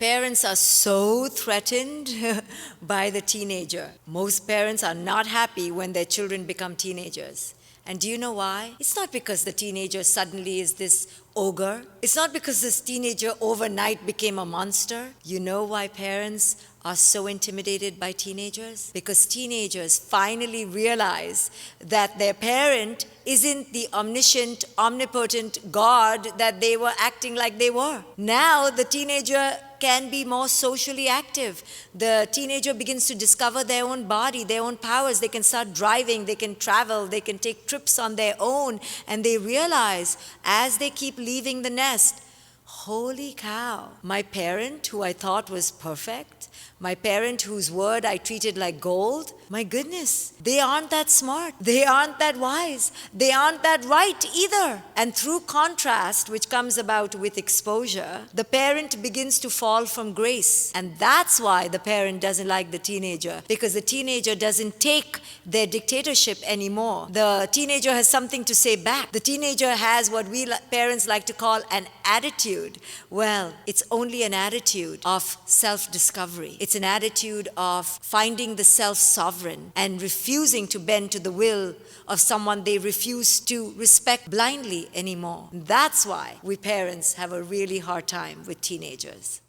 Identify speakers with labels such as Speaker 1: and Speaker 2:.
Speaker 1: Parents are so threatened by the teenager. Most parents are not happy when their children become teenagers. And do you know why? It's not because the teenager suddenly is this ogre. It's not because this teenager overnight became a monster. You know why parents are so intimidated by teenagers? Because teenagers finally realize that their parent isn't the omniscient, omnipotent God that they were acting like they were. Now the teenager can be more socially active. The teenager begins to discover their own body, their own powers. They can start driving, they can travel, they can take trips on their own, and they realize as they keep leaving the nest, holy cow, my parent who I thought was perfect, my parent whose word I treated like gold, my goodness, they aren't that smart. They aren't that wise. They aren't that right either. And through contrast, which comes about with exposure, the parent begins to fall from grace. And that's why the parent doesn't like the teenager, because the teenager doesn't take their dictatorship anymore. The teenager has something to say back. The teenager has what we parents like to call an attitude. Well, it's only an attitude of self-discovery. It's an attitude of finding the self-sovereign and refusing to bend to the will of someone they refuse to respect blindly anymore. That's why we parents have a really hard time with teenagers.